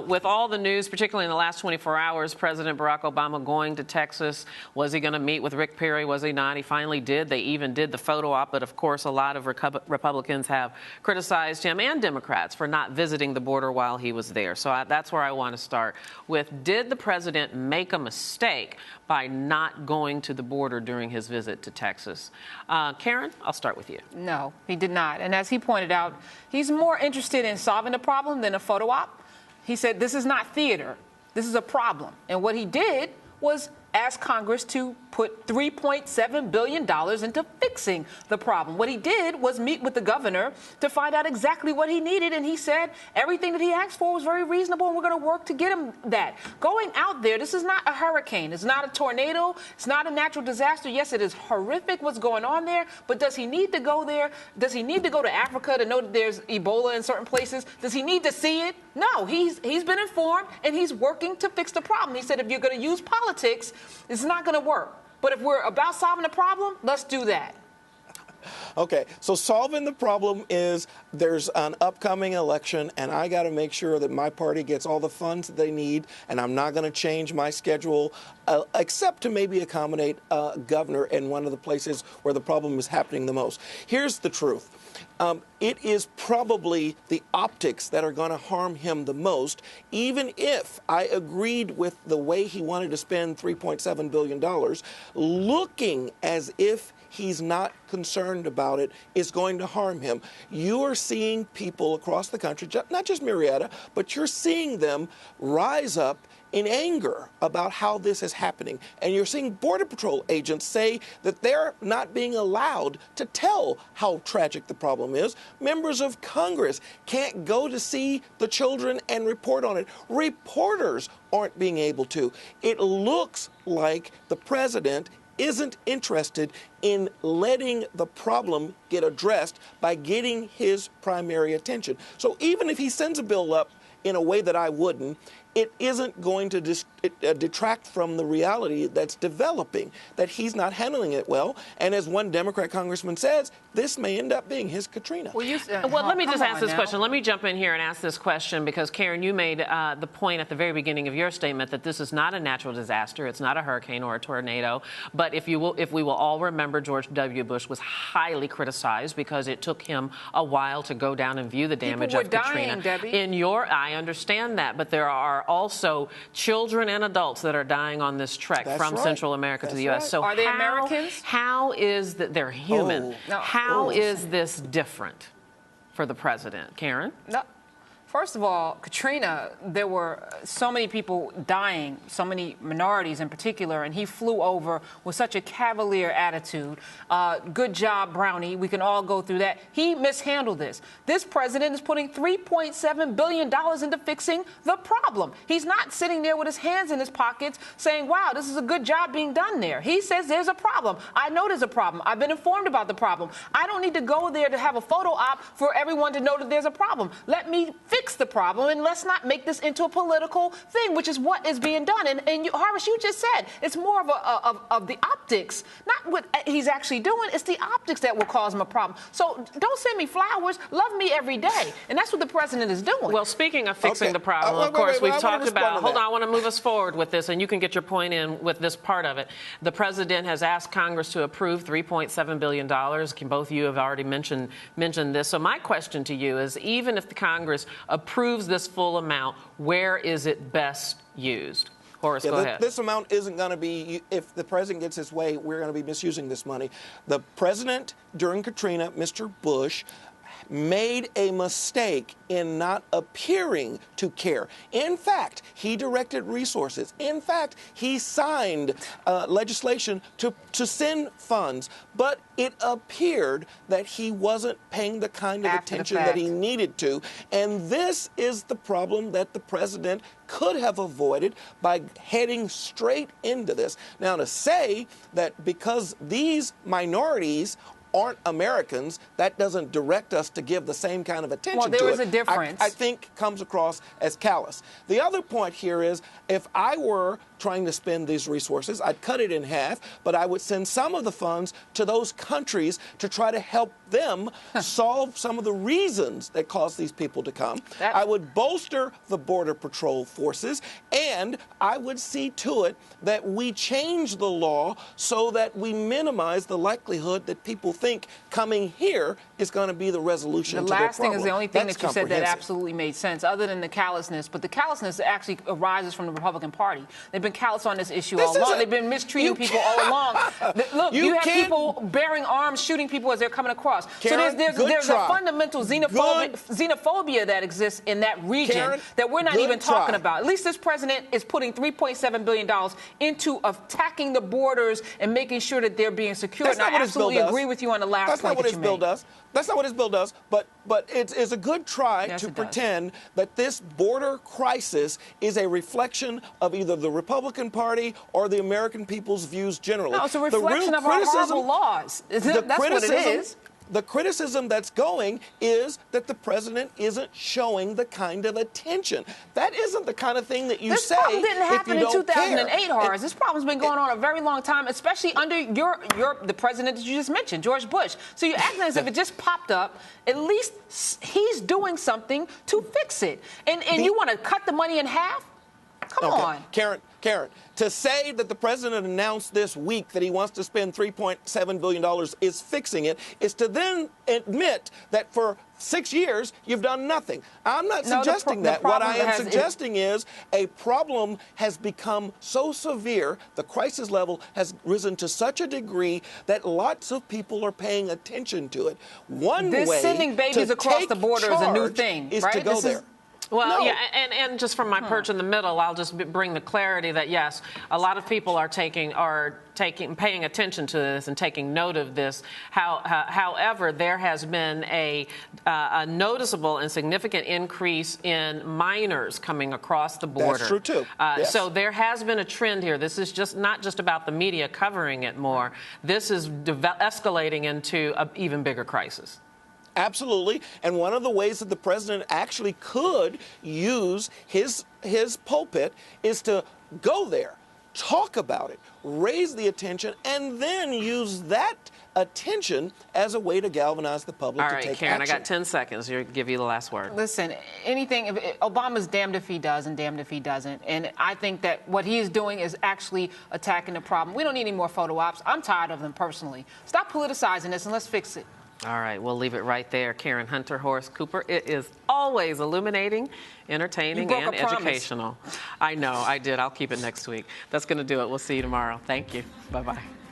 with all the news, particularly in the last 24 hours, President Barack Obama going to Texas. Was he going to meet with Rick Perry? Was he not? He finally did. They even did the photo op, but of course, a lot of Republicans have criticized him and Democrats for not visiting the border while he was there. So that's where I want to start with. Did the president make a mistake by not going to the border during his visit to Texas? Karen, I'll start with you.
No, he did not. And as he pointed out, he's more interested in solving the problem than a photo op. He said, this is not theater. This is a problem. And what he did was ask Congress to put $3.7 billion into fixing the problem. What he did was meet with the governor to find out exactly what he needed, and he said everything that he asked for was very reasonable, and we're going to work to get him that. Going out there, this is not a hurricane. It's not a tornado. It's not a natural disaster. Yes, it is horrific what's going on there, but does he need to go there? Does he need to go to Africa to know that there's Ebola in certain places? Does he need to see it? No, he's been informed, and he's working to fix the problem. He said if you're going to use politics, it's not going to work. But if we're about solving the problem, let's do that.
Okay, so solving the problem is there's an upcoming election, and I got to make sure that my party gets all the funds that they need, and I'm not going to change my schedule, except to maybe accommodate a governor in one of the places where the problem is happening the most. Here's the truth. It is probably the optics that are going to harm him the most, even if I agreed with the way he wanted to spend $3.7 billion, looking as if he's not concerned about it is going to harm him. You are seeing people across the country, not just Marietta, but you're seeing them rise up in anger about how this is happening. And you're seeing Border Patrol agents say that they're not being allowed to tell how tragic the problem is. Members of Congress can't go to see the children and report on it. Reporters aren't being able to. It looks like the president isn't interested in letting the problem get addressed by getting his primary attention. So even if he sends a bill up in a way that I wouldn't, it isn't going to detract from the reality that's developing, that he's not handling it well. And as one Democrat congressman says, this may end up being his Katrina.
Well, let me just ask this question. Let me jump in here and ask this question because, Karen, you made the point at the very beginning of your statement that this is not a natural disaster. It's not a hurricane or a tornado. But if we will all remember, George W. Bush was highly criticized because it took him a while to go down and view the damage of Katrina.
Debbie.
I understand that, but there are also children and adults that are dying on this trek from Central America to the U.S.
Right.
So
are they Americans?
How is that they're human? How is this different for the president? Karen?
No. First of all, Katrina, there were so many people dying, so many minorities in particular, and he flew over with such a cavalier attitude. Good job, Brownie. We can all go through that. He mishandled this. This president is putting $3.7 billion into fixing the problem. He's not sitting there with his hands in his pockets saying, wow, this is a good job being done there. He says there's a problem. I know there's a problem. I've been informed about the problem. I don't need to go there to have a photo op for everyone to know that there's a problem. Let me fix the problem, and let's not make this into a political thing, which is what is being done. And Horace, you just said it's more of the optics, not what he's actually doing. It's the optics that will cause him a problem. So don't send me flowers. Love me every day, and that's what the president is doing.
Well, speaking of fixing the problem, of course, we've talked about. Hold on, I want to move us forward with this, and you can get your point in with this part of it. The president has asked Congress to approve $3.7 billion. Both of you have already mentioned this. So my question to you is, even if the Congress approves this full amount, where is it best used? Horace, go ahead.
This amount isn't going to be, if the president gets his way, we're going to be misusing this money. The president, during Katrina, Mr. Bush, made a mistake in not appearing to care. In fact, he directed resources. In fact, he signed legislation to send funds, but it appeared that he wasn't paying the kind of attention that he needed to. And this is the problem that the president could have avoided by heading straight into this. Now, to say that because these minorities aren't Americans, that doesn't direct us to give the same kind of attention to it.
Well, there is a difference.
I think comes across as callous. The other point here is, if I were trying to spend these resources, I'd cut it in half, but I would send some of the funds to those countries to try to help them solve some of the reasons that cause these people to come. I would bolster the Border Patrol forces, and I would see to it that we change the law so that we minimize the likelihood that people think coming here is going to be the resolution to their problem.
The last thing is the only thing that you said that absolutely made sense, other than the callousness. But the callousness actually arises from the Republican Party. They've been callous on this issue all along. They've been mistreating people all along. Look, you have people bearing arms, shooting people as they're coming across.
Karen,
so there's a fundamental xenophobia that exists in that region, Karen, that we're not even talking about. At least this president is putting $3.7 billion into attacking the borders and making sure that they're being secure. And I absolutely agree with you on the last point that you made.
That's not what his bill does, but it's a good try to pretend that this border crisis is a reflection of either the Republican Party or the American people's views generally.
No, it's a reflection of our horrible laws. That's what it is.
The criticism that's going is that the president isn't showing the kind of attention. That isn't the kind of thing that you say if you don't care.
This problem didn't happen in 2008, Horace. This problem's been going on a very long time, especially under the president that you just mentioned, George Bush. So you're acting as if it just popped up. At least he's doing something to fix it. And you want to cut the money in half? Come on.
Karen, to say that the president announced this week that he wants to spend $3.7 billion is fixing it, is to then admit that for 6 years you've done nothing. I'm not suggesting that. What I am suggesting is a problem has become so severe, the crisis level has risen to such a degree that lots of people are paying attention to it. One way
sending babies across the border is a new thing,
is
right?
to go there.
Well, yeah, and just from my perch in the middle, I'll just bring the clarity that, yes, a lot of people are paying attention to this and taking note of this. However, there has been a noticeable and significant increase in minors coming across the border.
That's true, too.
So there has been a trend here. This is not just about the media covering it more. This is escalating into an even bigger crisis.
Absolutely. And one of the ways that the president actually could use his pulpit is to go there, talk about it, raise the attention, and then use that attention as a way to galvanize the public to take action.
All right, Karen, I got 10 seconds. I'll give you the last word.
Listen, Obama's damned if he does and damned if he doesn't. And I think that what he is doing is actually attacking the problem. We don't need any more photo ops. I'm tired of them personally. Stop politicizing this and let's fix it.
All right, we'll leave it right there. Karen Hunter, Horace Cooper. It is always illuminating, entertaining, and educational. I know, I did. I'll keep it next week. That's going to do it. We'll see you tomorrow. Thank you. Bye-bye.